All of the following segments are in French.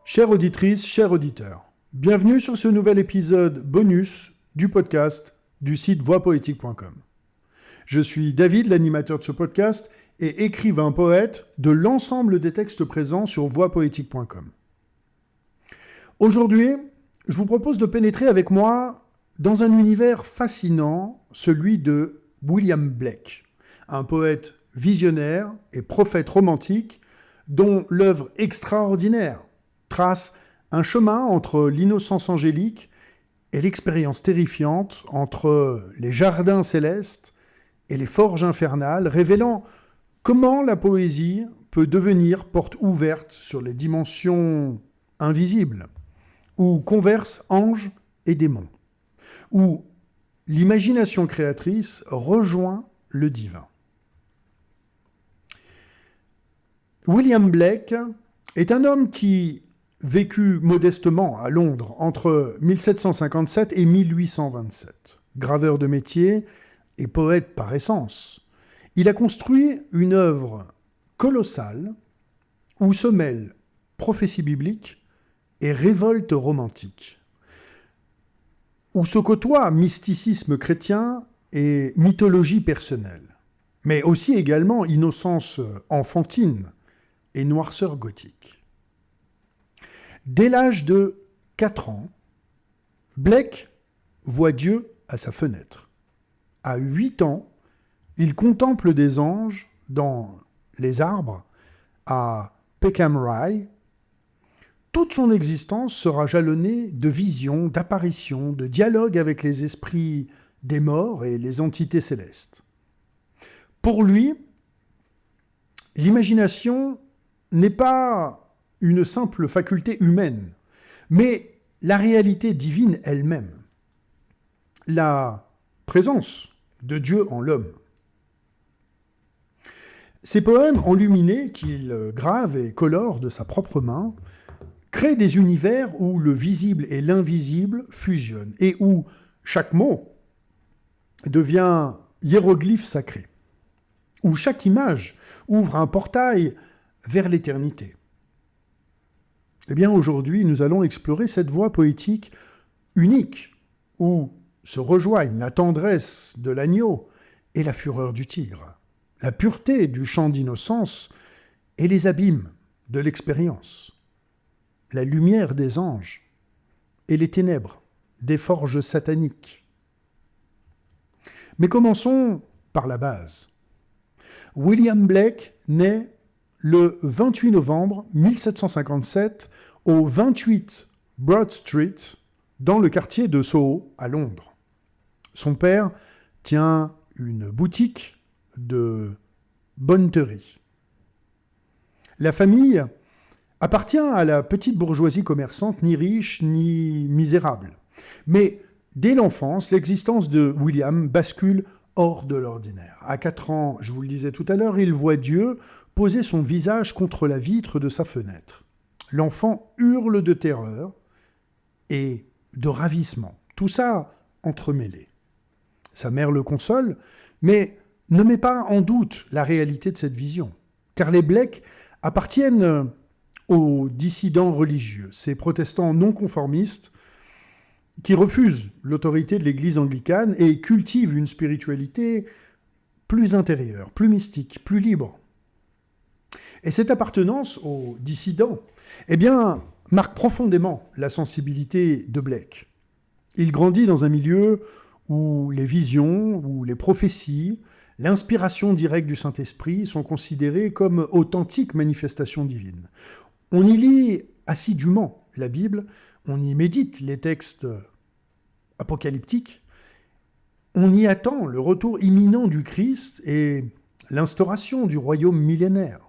Chère auditrice, chers auditeurs, bienvenue sur ce nouvel épisode bonus du podcast du site voixpoétique.com. Je suis David, l'animateur de ce podcast et écrivain poète de l'ensemble des textes présents sur voixpoétique.com. Aujourd'hui, je vous propose de pénétrer avec moi dans un univers fascinant, celui de William Blake, un poète visionnaire et prophète romantique dont l'œuvre extraordinaire trace un chemin entre l'innocence angélique et l'expérience terrifiante entre les jardins célestes et les forges infernales, révélant comment la poésie peut devenir porte ouverte sur les dimensions invisibles, où conversent anges et démons, où l'imagination créatrice rejoint le divin. William Blake est un homme qui vécut modestement à Londres entre 1757 et 1827. Graveur de métier et poète par essence, il a construit une œuvre colossale où se mêlent prophétie biblique et révolte romantique, où se côtoient mysticisme chrétien et mythologie personnelle, mais aussi également innocence enfantine et noirceur gothique. Dès l'âge de 4 ans, Blake voit Dieu à sa fenêtre. À 8 ans, il contemple des anges dans les arbres à Peckham Rye. Toute son existence sera jalonnée de visions, d'apparitions, de dialogues avec les esprits des morts et les entités célestes. Pour lui, l'imagination n'est pas une simple faculté humaine, mais la réalité divine elle-même, la présence de Dieu en l'homme. Ces poèmes enluminés qu'il grave et colore de sa propre main créent des univers où le visible et l'invisible fusionnent et où chaque mot devient hiéroglyphe sacré, où chaque image ouvre un portail vers l'éternité. Eh bien, aujourd'hui, nous allons explorer cette voie poétique unique, où se rejoignent la tendresse de l'agneau et la fureur du tigre, la pureté du chant d'innocence et les abîmes de l'expérience, la lumière des anges et les ténèbres des forges sataniques. Mais commençons par la base. William Blake naît le 28 novembre 1757 au 28 Broad Street, dans le quartier de Soho, à Londres. Son père tient une boutique de bonneterie. La famille appartient à la petite bourgeoisie commerçante, ni riche ni misérable. Mais dès l'enfance, l'existence de William bascule hors de l'ordinaire. À 4 ans, je vous le disais tout à l'heure, il voit Dieu poser son visage contre la vitre de sa fenêtre. L'enfant hurle de terreur et de ravissement, tout ça entremêlé. Sa mère le console, mais ne met pas en doute la réalité de cette vision, car les Blake appartiennent aux dissidents religieux, ces protestants non conformistes qui refusent l'autorité de l'Église anglicane et cultivent une spiritualité plus intérieure, plus mystique, plus libre. Et cette appartenance aux dissidents, marque profondément la sensibilité de Blake. Il grandit dans un milieu où les visions, où les prophéties, l'inspiration directe du Saint-Esprit sont considérées comme authentiques manifestations divines. On y lit assidûment la Bible, on y médite les textes apocalyptiques, on y attend le retour imminent du Christ et l'instauration du royaume millénaire.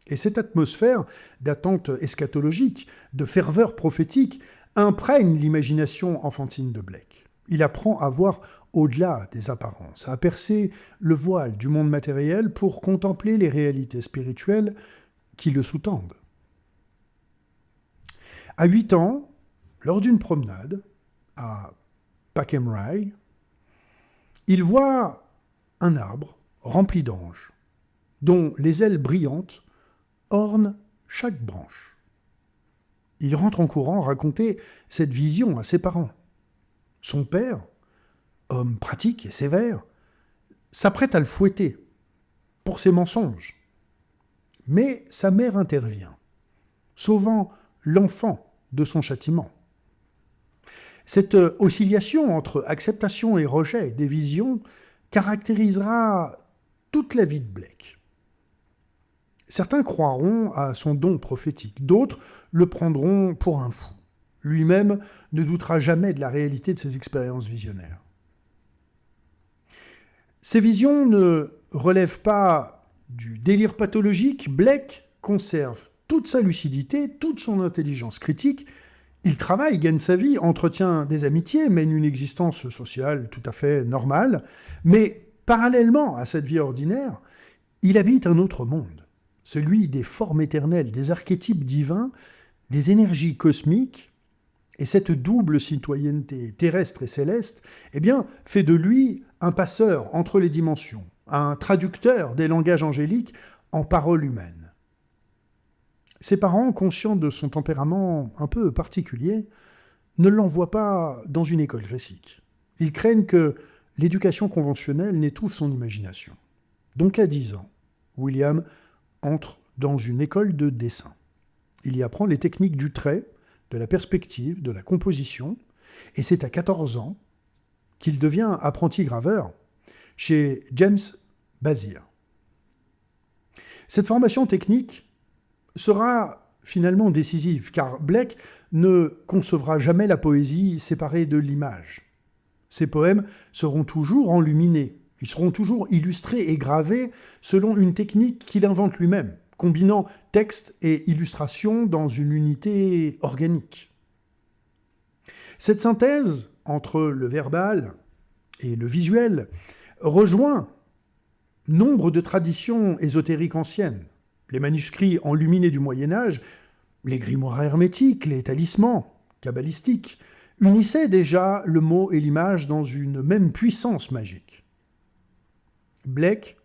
Et cette atmosphère d'attente eschatologique, de ferveur prophétique, imprègne l'imagination enfantine de Blake. Il apprend à voir au-delà des apparences, à percer le voile du monde matériel pour contempler les réalités spirituelles qui le sous-tendent. À 8 ans, lors d'une promenade à Peckham Rye, il voit un arbre rempli d'anges, dont les ailes brillantes ornent chaque branche. il rentre en courant raconter cette vision à ses parents. Son père, homme pratique et sévère, s'apprête à le fouetter pour ses mensonges. Mais sa mère intervient, sauvant l'enfant de son châtiment. Cette oscillation entre acceptation et rejet des visions caractérisera toute la vie de Blake. Certains croiront à son don prophétique, d'autres le prendront pour un fou. Lui-même ne doutera jamais de la réalité de ses expériences visionnaires. Ces visions ne relèvent pas du délire pathologique. Blake conserve toute sa lucidité, toute son intelligence critique. Il travaille, gagne sa vie, entretient des amitiés, mène une existence sociale tout à fait normale, mais parallèlement à cette vie ordinaire, il habite un autre monde, celui des formes éternelles, des archétypes divins, des énergies cosmiques, et cette double citoyenneté terrestre et céleste, fait de lui un passeur entre les dimensions, un traducteur des langages angéliques en paroles humaines. Ses parents, conscients de son tempérament un peu particulier, ne l'envoient pas dans une école classique. Ils craignent que l'éducation conventionnelle n'étouffe son imagination. Donc à 10 ans, William entre dans une école de dessin. Il y apprend les techniques du trait, de la perspective, de la composition, et c'est à 14 ans qu'il devient apprenti graveur chez James Bazier. Cette formation technique sera finalement décisive, car Blake ne concevra jamais la poésie séparée de l'image. Ses poèmes seront toujours enluminés, ils seront toujours illustrés et gravés selon une technique qu'il invente lui-même, combinant texte et illustration dans une unité organique. Cette synthèse entre le verbal et le visuel rejoint nombre de traditions ésotériques anciennes. Les manuscrits enluminés du Moyen-Âge, les grimoires hermétiques, les talismans kabbalistiques, unissaient déjà le mot et l'image dans une même puissance magique. Blake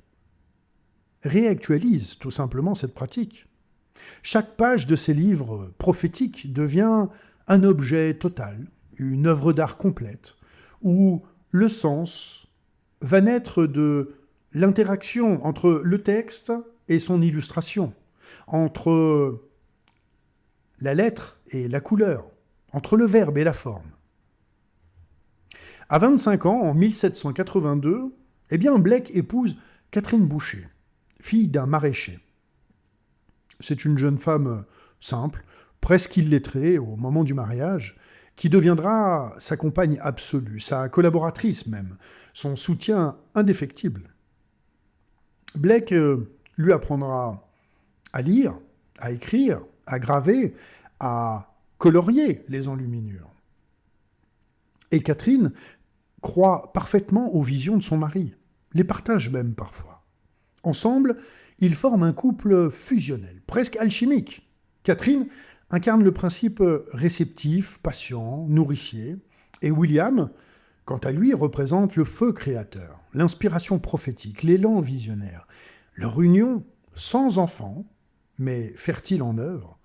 réactualise tout simplement cette pratique. Chaque page de ses livres prophétiques devient un objet total, une œuvre d'art complète, où le sens va naître de l'interaction entre le texte et son illustration, entre la lettre et la couleur, entre le verbe et la forme. À 25 ans, en 1782, Blake épouse Catherine Boucher, fille d'un maraîcher. C'est une jeune femme simple, presque illettrée au moment du mariage, qui deviendra sa compagne absolue, sa collaboratrice même, son soutien indéfectible. Blake lui apprendra à lire, à écrire, à graver, à colorier les enluminures. Et Catherine croit parfaitement aux visions de son mari, les partage même parfois. Ensemble, ils forment un couple fusionnel, presque alchimique. Catherine incarne le principe réceptif, patient, nourricier, et William, quant à lui, représente le feu créateur, l'inspiration prophétique, l'élan visionnaire. Leur union, sans enfant, mais fertile en œuvre,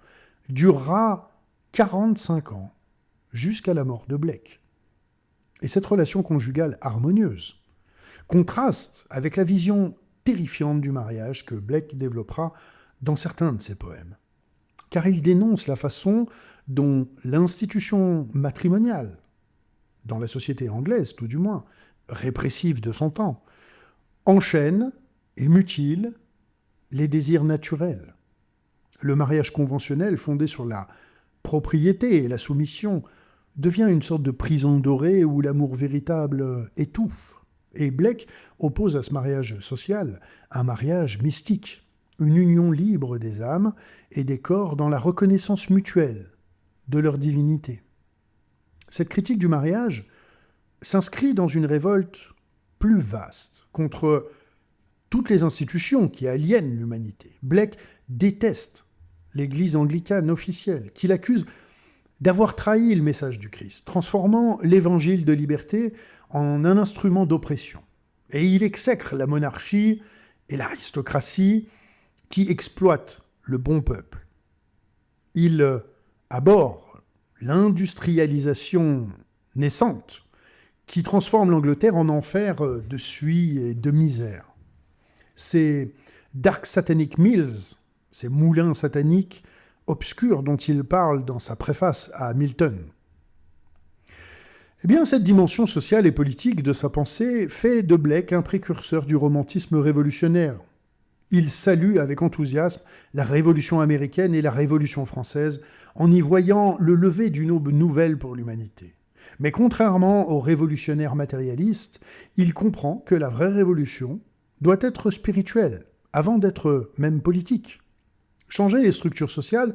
durera 45 ans, jusqu'à la mort de Blake. Et cette relation conjugale harmonieuse contraste avec la vision terrifiante du mariage que Blake développera dans certains de ses poèmes. Car il dénonce la façon dont l'institution matrimoniale, dans la société anglaise tout du moins, répressive de son temps, enchaîne et mutile les désirs naturels. Le mariage conventionnel fondé sur la propriété et la soumission devient une sorte de prison dorée où l'amour véritable étouffe. Et Blake oppose à ce mariage social un mariage mystique, une union libre des âmes et des corps dans la reconnaissance mutuelle de leur divinité. Cette critique du mariage s'inscrit dans une révolte plus vaste contre toutes les institutions qui aliènent l'humanité. Blake déteste l'Église anglicane officielle, qu'il accuse d'avoir trahi le message du Christ, transformant l'évangile de liberté en un instrument d'oppression. Et il exècre la monarchie et l'aristocratie qui exploitent le bon peuple. Il aborde l'industrialisation naissante qui transforme l'Angleterre en enfer de suie et de misère. Ces Dark Satanic Mills, ces moulins sataniques obscurs dont il parle dans sa préface à Milton. Eh bien, cette dimension sociale et politique de sa pensée fait de Blake un précurseur du romantisme révolutionnaire. Il salue avec enthousiasme la Révolution américaine et la Révolution française en y voyant le lever d'une aube nouvelle pour l'humanité. Mais contrairement aux révolutionnaires matérialistes, il comprend que la vraie révolution doit être spirituelle, avant d'être même politique. Changer les structures sociales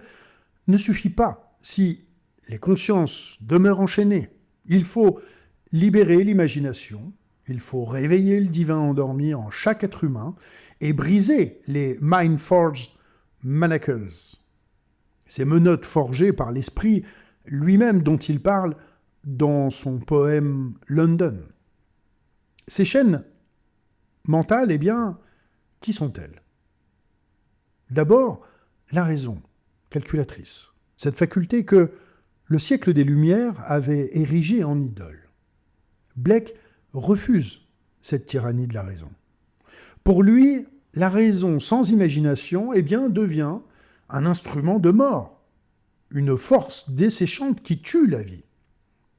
ne suffit pas si les consciences demeurent enchaînées. Il faut libérer l'imagination, il faut réveiller le divin endormi en chaque être humain et briser les mind-forged manacles, ces menottes forgées par l'esprit lui-même dont il parle dans son poème London. Ces chaînes mentales, eh bien, qui sont-elles ? D'abord, la raison, calculatrice, cette faculté que le siècle des Lumières avait érigée en idole. Blake refuse cette tyrannie de la raison. Pour lui, la raison sans imagination, eh bien, devient un instrument de mort, une force desséchante qui tue la vie.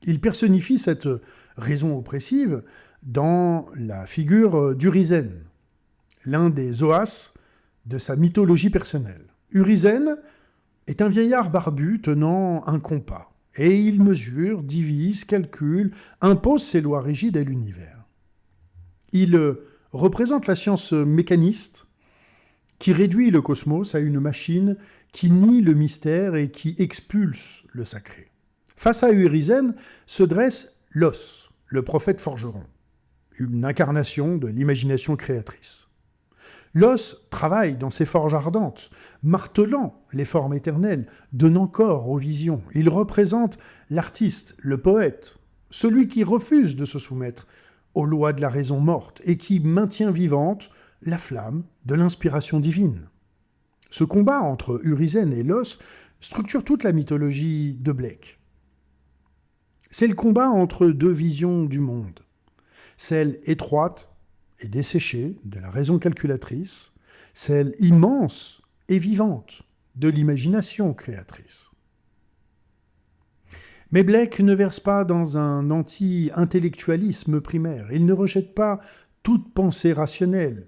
Il personnifie cette raison oppressive dans la figure d'Urizen, l'un des Oas de sa mythologie personnelle. Urizen est un vieillard barbu tenant un compas, et il mesure, divise, calcule, impose ses lois rigides à l'univers. Il représente la science mécaniste qui réduit le cosmos à une machine qui nie le mystère et qui expulse le sacré. Face à Urizen se dresse Los, le prophète forgeron, une incarnation de l'imagination créatrice. Los travaille dans ses forges ardentes, martelant les formes éternelles, donnant corps aux visions. Il représente l'artiste, le poète, celui qui refuse de se soumettre aux lois de la raison morte et qui maintient vivante la flamme de l'inspiration divine. Ce combat entre Urizen et Los structure toute la mythologie de Blake. C'est le combat entre deux visions du monde, celle étroite et desséchée de la raison calculatrice, celle immense et vivante de l'imagination créatrice. Mais Blake ne verse pas dans un anti-intellectualisme primaire. Il ne rejette pas toute pensée rationnelle.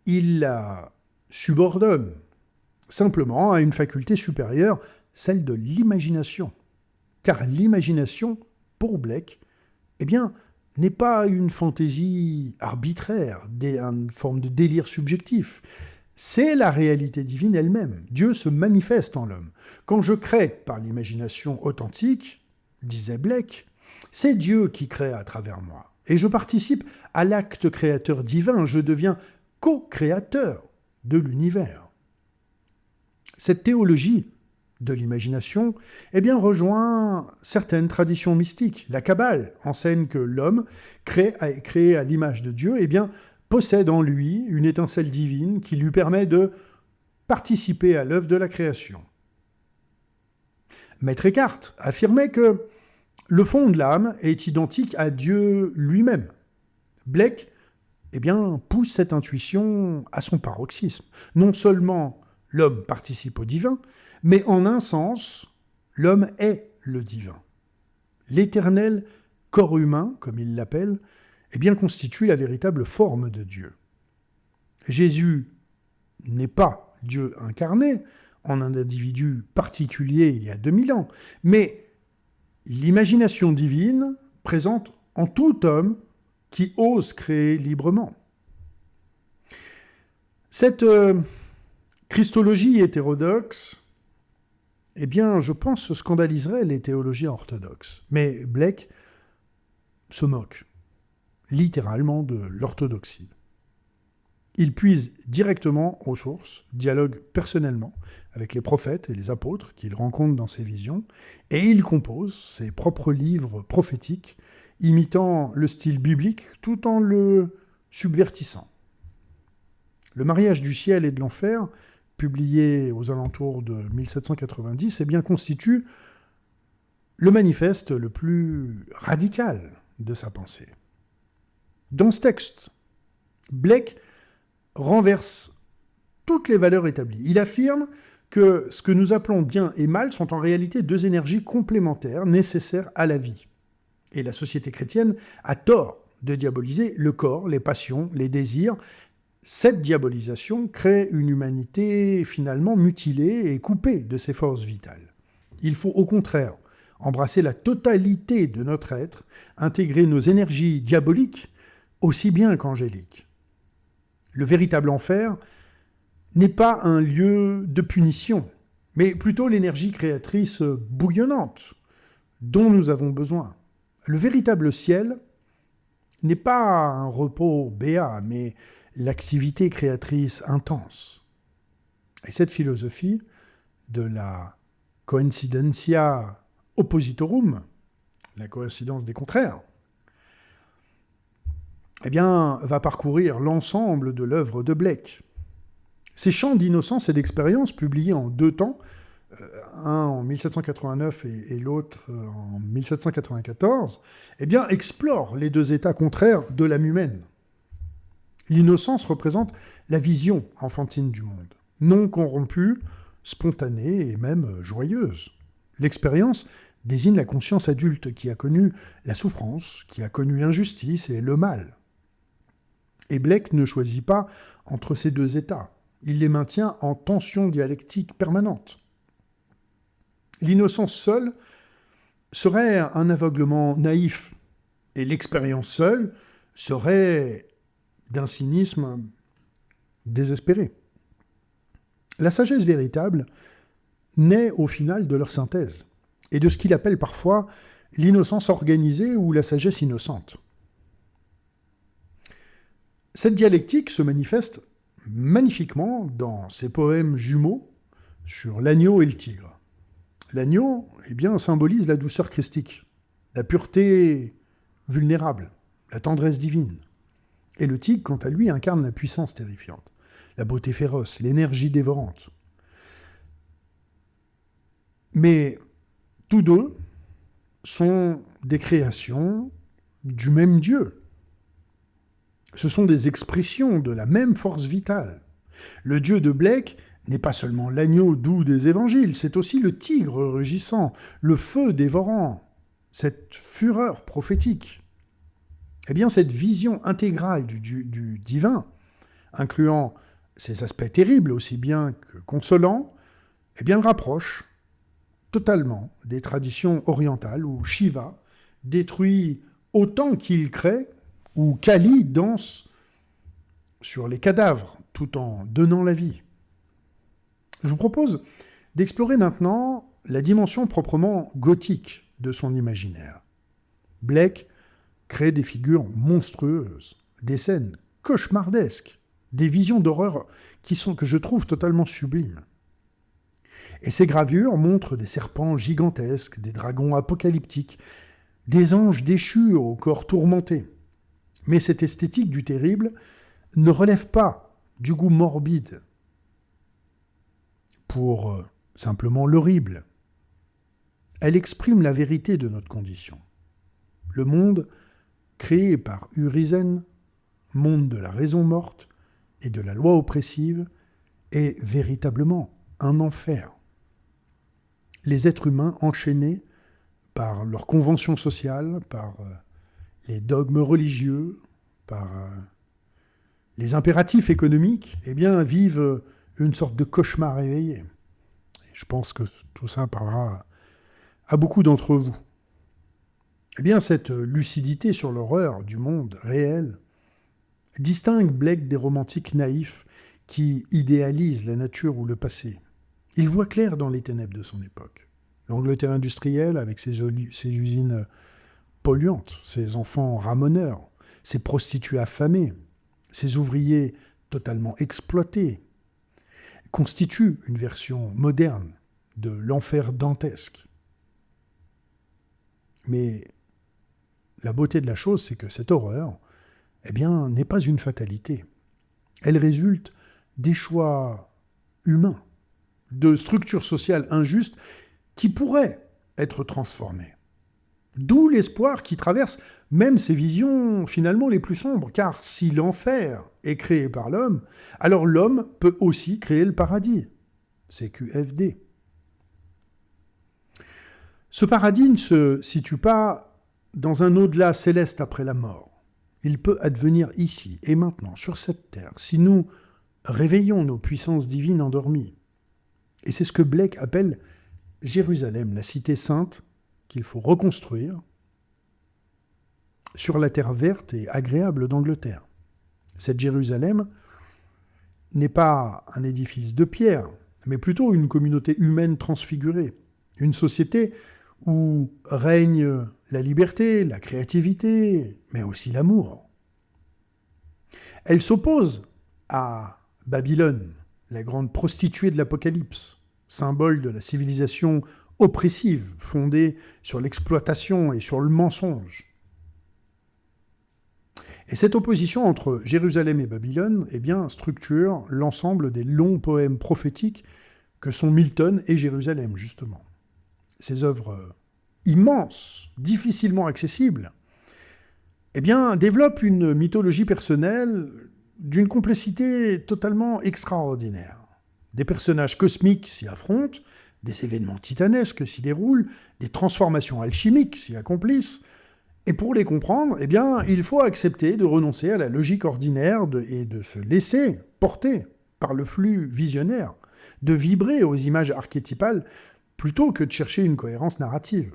Il la subordonne simplement à une faculté supérieure, celle de l'imagination. Car l'imagination, pour Blake, eh bien, n'est pas une fantaisie arbitraire, une forme de délire subjectif. C'est la réalité divine elle-même. Dieu se manifeste en l'homme. Quand je crée par l'imagination authentique, disait Blake, c'est Dieu qui crée à travers moi. Et je participe à l'acte créateur divin, je deviens co-créateur de l'univers. Cette théologie de l'imagination, eh bien, rejoint certaines traditions mystiques. La Kabbale enseigne que l'homme, créé à l'image de Dieu, eh bien, possède en lui une étincelle divine qui lui permet de participer à l'œuvre de la création. Maître Eckhart affirmait que le fond de l'âme est identique à Dieu lui-même. Blake, eh bien, pousse cette intuition à son paroxysme. Non seulement l'homme participe au divin, mais en un sens, l'homme est le divin. L'éternel corps humain, comme il l'appelle, eh bien, constitue la véritable forme de Dieu. Jésus n'est pas Dieu incarné en un individu particulier il y a 2000 ans, mais l'imagination divine présente en tout homme qui ose créer librement. Cette christologie hétérodoxe, eh bien, je pense, scandaliserait les théologiens orthodoxes. Mais Blake se moque, littéralement, de l'orthodoxie. Il puise directement aux sources, dialogue personnellement avec les prophètes et les apôtres qu'il rencontre dans ses visions, et il compose ses propres livres prophétiques, imitant le style biblique tout en le subvertissant. Le mariage du ciel et de l'enfer publié aux alentours de 1790, constitue le manifeste le plus radical de sa pensée. Dans ce texte, Blake renverse toutes les valeurs établies. Il affirme que ce que nous appelons bien et mal sont en réalité deux énergies complémentaires nécessaires à la vie. Et la société chrétienne a tort de diaboliser le corps, les passions, les désirs. Cette diabolisation crée une humanité finalement mutilée et coupée de ses forces vitales. Il faut au contraire embrasser la totalité de notre être, intégrer nos énergies diaboliques aussi bien qu'angéliques. Le véritable enfer n'est pas un lieu de punition, mais plutôt l'énergie créatrice bouillonnante dont nous avons besoin. Le véritable ciel n'est pas un repos béat, mais l'activité créatrice intense. Et cette philosophie de la coincidentia oppositorum, la coïncidence des contraires, va parcourir l'ensemble de l'œuvre de Blake. Ces chants d'innocence et d'expérience, publiés en deux temps, un en 1789 et l'autre en 1794, explorent les deux états contraires de l'âme humaine. L'innocence représente la vision enfantine du monde, non corrompue, spontanée et même joyeuse. L'expérience désigne la conscience adulte qui a connu la souffrance, qui a connu l'injustice et le mal. Et Blake ne choisit pas entre ces deux états. Il les maintient en tension dialectique permanente. L'innocence seule serait un aveuglement naïf, et l'expérience seule serait d'un cynisme désespéré. La sagesse véritable naît au final de leur synthèse, et de ce qu'il appelle parfois l'innocence organisée ou la sagesse innocente. Cette dialectique se manifeste magnifiquement dans ses poèmes jumeaux sur l'agneau et le tigre. L'agneau, symbolise la douceur christique, la pureté vulnérable, la tendresse divine. Et le tigre, quant à lui, incarne la puissance terrifiante, la beauté féroce, l'énergie dévorante. Mais tous deux sont des créations du même Dieu. Ce sont des expressions de la même force vitale. Le Dieu de Blake n'est pas seulement l'agneau doux des évangiles, c'est aussi le tigre rugissant, le feu dévorant, cette fureur prophétique. Cette vision intégrale du divin, incluant ses aspects terribles aussi bien que consolants, le rapproche totalement des traditions orientales où Shiva détruit autant qu'il crée, où Kali danse sur les cadavres tout en donnant la vie. Je vous propose d'explorer maintenant la dimension proprement gothique de son imaginaire. Blake crée des figures monstrueuses, des scènes cauchemardesques, des visions d'horreur que je trouve totalement sublimes. Et ces gravures montrent des serpents gigantesques, des dragons apocalyptiques, des anges déchus au corps tourmenté. Mais cette esthétique du terrible ne relève pas du goût morbide pour simplement l'horrible. Elle exprime la vérité de notre condition. Le monde créé par Urizen, monde de la raison morte et de la loi oppressive, est véritablement un enfer. Les êtres humains enchaînés par leurs conventions sociales, par les dogmes religieux, par les impératifs économiques, vivent une sorte de cauchemar éveillé. Et je pense que tout ça parlera à beaucoup d'entre vous. Cette lucidité sur l'horreur du monde réel distingue Blake des romantiques naïfs qui idéalisent la nature ou le passé. Il voit clair dans les ténèbres de son époque. L'Angleterre industrielle, avec ses usines polluantes, ses enfants ramoneurs, ses prostituées affamées, ses ouvriers totalement exploités, constitue une version moderne de l'enfer dantesque. Mais la beauté de la chose, c'est que cette horreur, n'est pas une fatalité. Elle résulte des choix humain, de structures sociales injustes qui pourraient être transformées. D'où l'espoir qui traverse même ces visions finalement les plus sombres, car si l'enfer est créé par l'homme, alors l'homme peut aussi créer le paradis. C'est QFD. Ce paradis ne se situe pas dans un au-delà céleste après la mort. Il peut advenir ici et maintenant, sur cette terre, si nous réveillons nos puissances divines endormies. Et c'est ce que Blake appelle Jérusalem, la cité sainte qu'il faut reconstruire sur la terre verte et agréable d'Angleterre. Cette Jérusalem n'est pas un édifice de pierre, mais plutôt une communauté humaine transfigurée, une société où règne la liberté, la créativité, mais aussi l'amour. Elle s'oppose à Babylone, la grande prostituée de l'Apocalypse, symbole de la civilisation oppressive, fondée sur l'exploitation et sur le mensonge. Et cette opposition entre Jérusalem et Babylone, structure l'ensemble des longs poèmes prophétiques que sont Milton et Jérusalem, justement. Ces œuvres immenses, difficilement accessibles, développent une mythologie personnelle d'une complexité totalement extraordinaire. Des personnages cosmiques s'y affrontent, des événements titanesques s'y déroulent, des transformations alchimiques s'y accomplissent. Et pour les comprendre, il faut accepter de renoncer à la logique ordinaire et de se laisser porter par le flux visionnaire, de vibrer aux images archétypales plutôt que de chercher une cohérence narrative.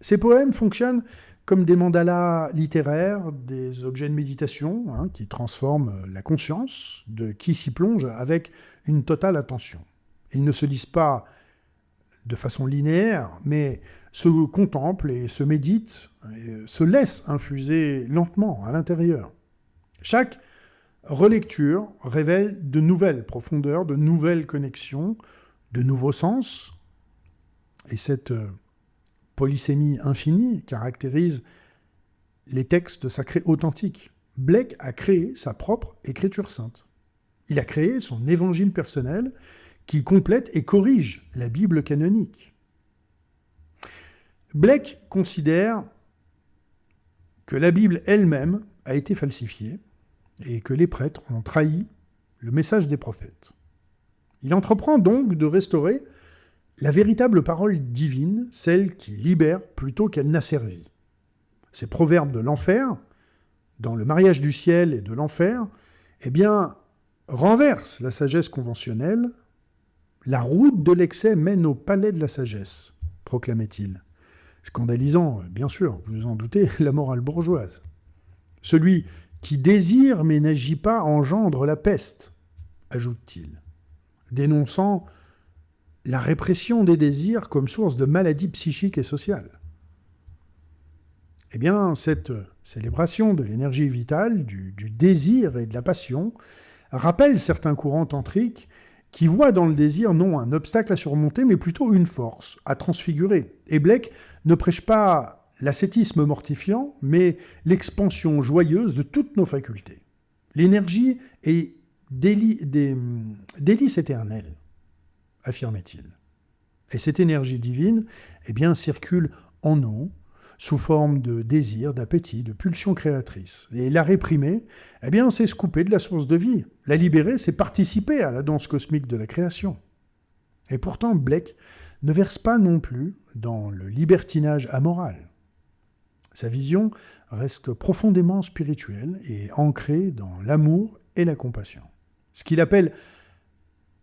Ces poèmes fonctionnent comme des mandalas littéraires, des objets de méditation qui transforment la conscience de qui s'y plonge avec une totale attention. Ils ne se lisent pas de façon linéaire, mais se contemplent et se méditent, et se laissent infuser lentement à l'intérieur. Chaque relecture révèle de nouvelles profondeurs, de nouvelles connexions, de nouveaux sens, et cette polysémie infinie caractérise les textes sacrés authentiques. Blake a créé sa propre écriture sainte. Il a créé son évangile personnel qui complète et corrige la Bible canonique. Blake considère que la Bible elle-même a été falsifiée et que les prêtres ont trahi le message des prophètes. Il entreprend donc de restaurer la véritable parole divine, celle qui libère plutôt qu'elle n'asservit. Ces proverbes de l'enfer, dans le mariage du ciel et de l'enfer, renversent la sagesse conventionnelle. La route de l'excès mène au palais de la sagesse, proclamait-il. Scandalisant, bien sûr, vous vous en doutez, la morale bourgeoise. Celui qui désire mais n'agit pas engendre la peste, ajoute-t-il, dénonçant la répression des désirs comme source de maladies psychiques et sociales. Cette célébration de l'énergie vitale, du désir et de la passion, rappelle certains courants tantriques qui voient dans le désir non un obstacle à surmonter, mais plutôt une force à transfigurer. Et Blake ne prêche pas l'ascétisme mortifiant, mais l'expansion joyeuse de toutes nos facultés. L'énergie est délice éternelle, affirmait-il. Et cette énergie divine, circule en nous, sous forme de désir, d'appétit, de pulsion créatrice. Et la réprimer, c'est se couper de la source de vie. La libérer, c'est participer à la danse cosmique de la création. Et pourtant, Blake ne verse pas non plus dans le libertinage amoral. Sa vision reste profondément spirituelle et ancrée dans l'amour et la compassion. Ce qu'il appelle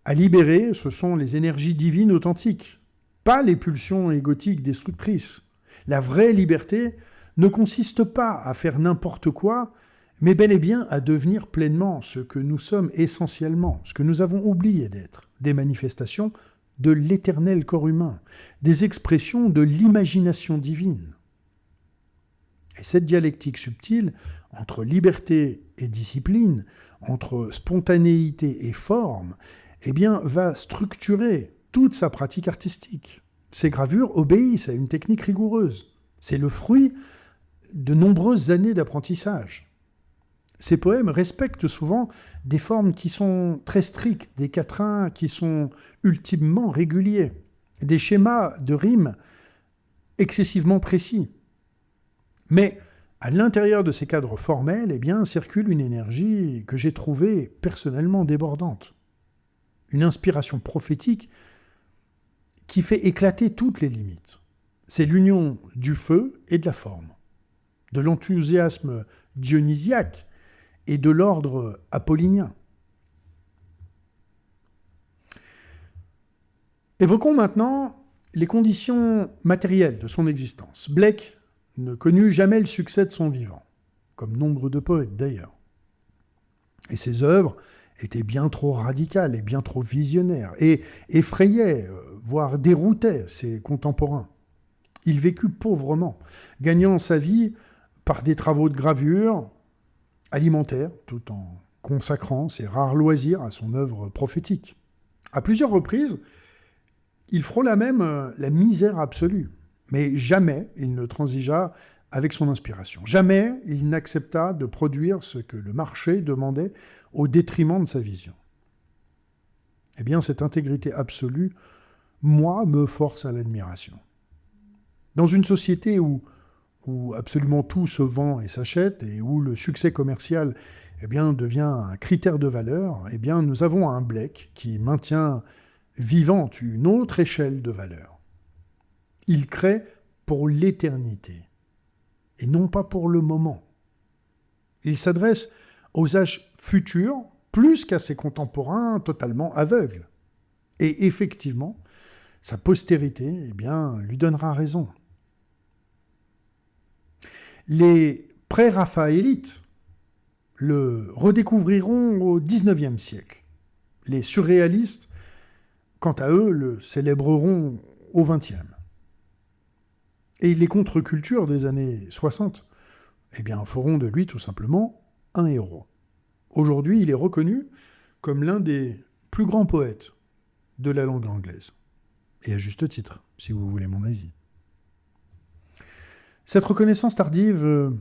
à libérer, ce sont les énergies divines authentiques, pas les pulsions égotiques destructrices. La vraie liberté ne consiste pas à faire n'importe quoi, mais bel et bien à devenir pleinement ce que nous sommes essentiellement, ce que nous avons oublié d'être, des manifestations de l'éternel corps humain, des expressions de l'imagination divine. Et cette dialectique subtile entre liberté et discipline, entre spontanéité et forme, va structurer toute sa pratique artistique. Ces gravures obéissent à une technique rigoureuse. C'est le fruit de nombreuses années d'apprentissage. Ces poèmes respectent souvent des formes qui sont très strictes, des quatrains qui sont ultimement réguliers, des schémas de rimes excessivement précis. Mais à l'intérieur de ces cadres formels, eh bien, circule une énergie que j'ai trouvée personnellement débordante. Une inspiration prophétique qui fait éclater toutes les limites. C'est l'union du feu et de la forme, de l'enthousiasme dionysiaque et de l'ordre apollinien. Évoquons maintenant les conditions matérielles de son existence. Blake ne connut jamais le succès de son vivant, comme nombre de poètes d'ailleurs. Et ses œuvres étaient bien trop radicales et bien trop visionnaires, et effrayaient, voire déroutaient ses contemporains. Il vécut pauvrement, gagnant sa vie par des travaux de gravure alimentaire, tout en consacrant ses rares loisirs à son œuvre prophétique. À plusieurs reprises, il frôla même la misère absolue, mais jamais il ne transigea avec son inspiration. Jamais il n'accepta de produire ce que le marché demandait au détriment de sa vision. Eh bien, cette intégrité absolue, moi, me force à l'admiration. Dans une société où absolument tout se vend et s'achète, et où le succès commercial eh bien, devient un critère de valeur, eh bien, nous avons un Blake qui maintient vivante une autre échelle de valeur. Il crée pour l'éternité, et non pas pour le moment. Il s'adresse aux âges futurs plus qu'à ses contemporains totalement aveugles. Et effectivement, sa postérité eh bien, lui donnera raison. Les pré-raphaélites le redécouvriront au XIXe siècle. Les surréalistes, quant à eux, le célébreront au XXe. Et les contre-cultures des années 60 eh bien, feront de lui tout simplement un héros. Aujourd'hui, il est reconnu comme l'un des plus grands poètes de la langue anglaise. Et à juste titre, si vous voulez mon avis. Cette reconnaissance tardive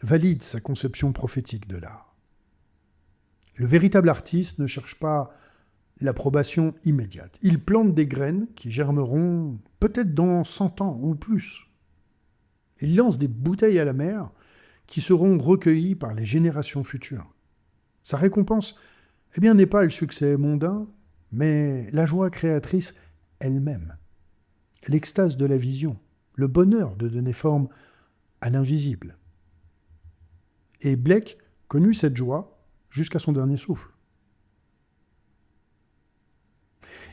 valide sa conception prophétique de l'art. Le véritable artiste ne cherche pas l'approbation immédiate. Il plante des graines qui germeront peut-être dans 100 ans ou plus. Il lance des bouteilles à la mer qui seront recueillies par les générations futures. Sa récompense, eh bien, n'est pas le succès mondain, mais la joie créatrice elle-même, l'extase de la vision, le bonheur de donner forme à l'invisible. Et Blake connut cette joie jusqu'à son dernier souffle.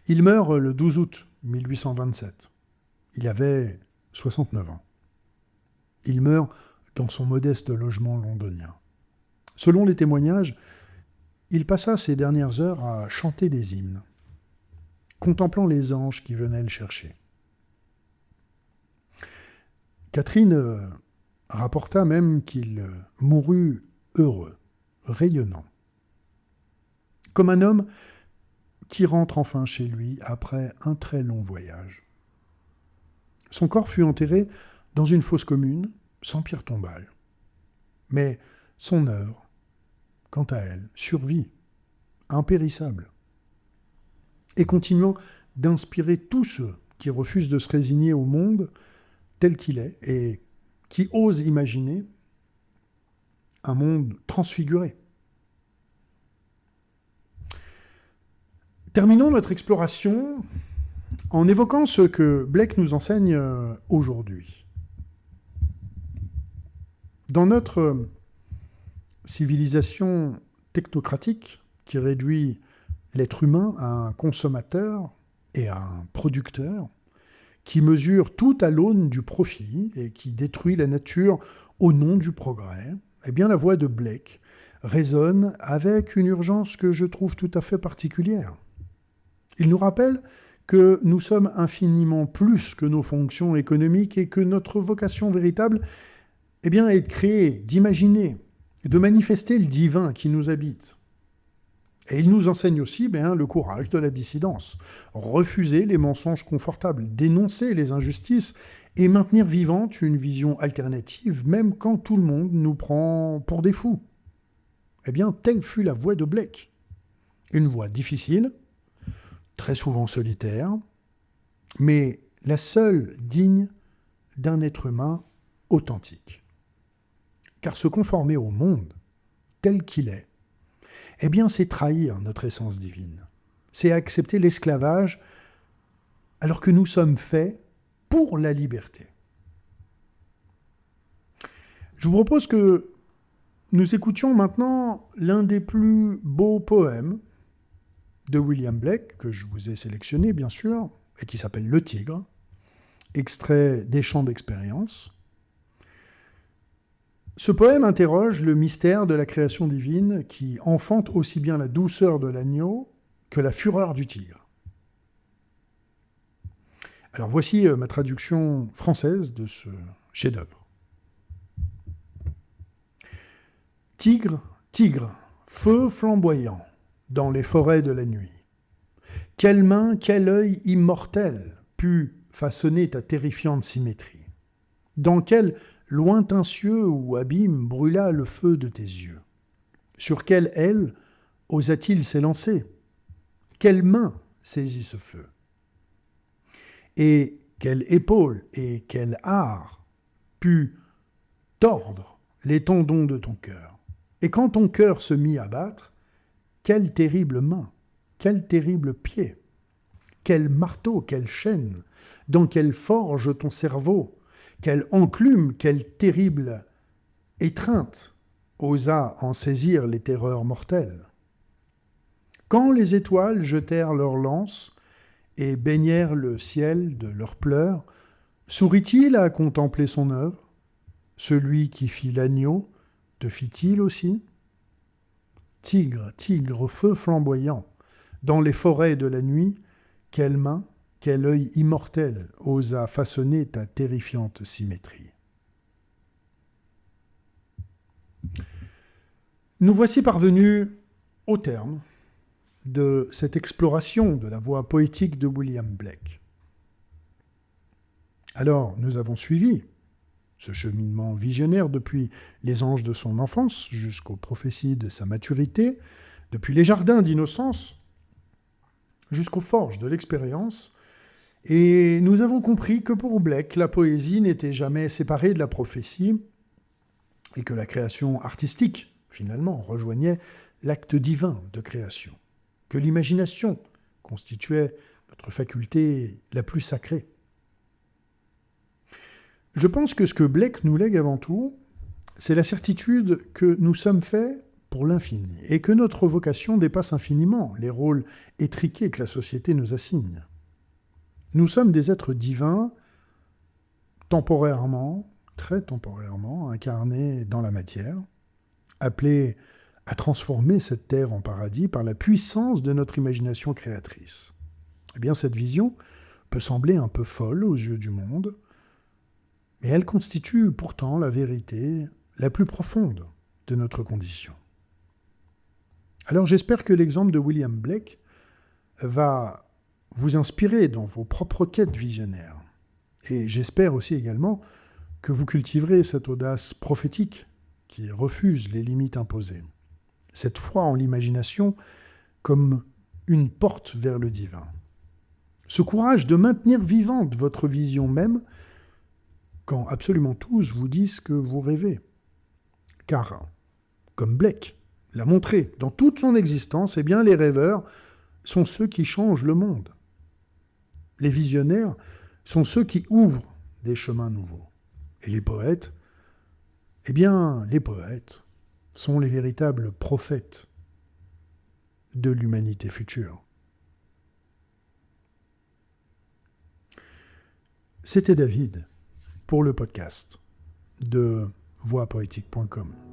Il meurt le 12 août 1827. Il avait 69 ans. Il meurt dans son modeste logement londonien. Selon les témoignages, il passa ses dernières heures à chanter des hymnes, contemplant les anges qui venaient le chercher. Catherine rapporta même qu'il mourut heureux, rayonnant, comme un homme qui rentre enfin chez lui après un très long voyage. Son corps fut enterré dans une fosse commune, sans pierre tombale. Mais son œuvre, quant à elle, survit, impérissable, et continuant d'inspirer tous ceux qui refusent de se résigner au monde tel qu'il est et qui osent imaginer un monde transfiguré. Terminons notre exploration en évoquant ce que Blake nous enseigne aujourd'hui. Dans notre civilisation technocratique qui réduit l'être humain à un consommateur et à un producteur, qui mesure tout à l'aune du profit et qui détruit la nature au nom du progrès, eh bien la voix de Blake résonne avec une urgence que je trouve tout à fait particulière. Il nous rappelle que nous sommes infiniment plus que nos fonctions économiques et que notre vocation véritable eh bien, est de créer, d'imaginer, de manifester le divin qui nous habite. Et il nous enseigne aussi le courage de la dissidence, refuser les mensonges confortables, dénoncer les injustices et maintenir vivante une vision alternative, même quand tout le monde nous prend pour des fous. Eh bien, telle fut la voie de Blake. Une voie difficile, très souvent solitaire, mais la seule digne d'un être humain authentique. Car se conformer au monde tel qu'il est, eh bien, c'est trahir notre essence divine. C'est accepter l'esclavage alors que nous sommes faits pour la liberté. Je vous propose que nous écoutions maintenant l'un des plus beaux poèmes de William Blake, que je vous ai sélectionné bien sûr, et qui s'appelle Le Tigre, extrait des Chants d'expérience. Ce poème interroge le mystère de la création divine qui enfante aussi bien la douceur de l'agneau que la fureur du tigre. Alors voici ma traduction française de ce chef-d'œuvre. Tigre, tigre, feu flamboyant dans les forêts de la nuit. Quelle main, quel œil immortel put façonner ta terrifiante symétrie? Dans quel lointain cieux ou abîme brûla le feu de tes yeux? Sur quelle aile osa-t-il s'élancer? Quelle main saisit ce feu? Et quelle épaule et quel art put tordre les tendons de ton cœur? Et quand ton cœur se mit à battre, quelle terrible main, quel terrible pied, quel marteau, quelle chaîne, dans quelle forge ton cerveau, quelle enclume, quelle terrible étreinte osa en saisir les terreurs mortelles? Quand les étoiles jetèrent leurs lances et baignèrent le ciel de leurs pleurs, sourit-il à contempler son œuvre? Celui qui fit l'agneau, te fit-il aussi? Tigre, tigre, feu flamboyant, dans les forêts de la nuit, quelle main, quel œil immortel osa façonner ta terrifiante symétrie? Nous voici parvenus au terme de cette exploration de la voie poétique de William Blake. Alors, nous avons suivi ce cheminement visionnaire depuis les anges de son enfance jusqu'aux prophéties de sa maturité, depuis les jardins d'innocence jusqu'aux forges de l'expérience, et nous avons compris que pour Blake, la poésie n'était jamais séparée de la prophétie et que la création artistique, finalement, rejoignait l'acte divin de création, que l'imagination constituait notre faculté la plus sacrée. Je pense que ce que Blake nous lègue avant tout, c'est la certitude que nous sommes faits pour l'infini et que notre vocation dépasse infiniment les rôles étriqués que la société nous assigne. Nous sommes des êtres divins, temporairement, très temporairement, incarnés dans la matière, appelés à transformer cette terre en paradis par la puissance de notre imagination créatrice. Eh bien, cette vision peut sembler un peu folle aux yeux du monde, mais elle constitue pourtant la vérité la plus profonde de notre condition. Alors j'espère que l'exemple de William Blake va vous inspirer dans vos propres quêtes visionnaires. Et j'espère aussi également que vous cultiverez cette audace prophétique qui refuse les limites imposées. Cette foi en l'imagination comme une porte vers le divin. Ce courage de maintenir vivante votre vision même quand absolument tous vous disent que vous rêvez. Car, comme Blake l'a montré dans toute son existence, eh bien les rêveurs sont ceux qui changent le monde. Les visionnaires sont ceux qui ouvrent des chemins nouveaux. Et les poètes, eh bien les poètes sont les véritables prophètes de l'humanité future. C'était David pour le podcast de voixpoétique.com.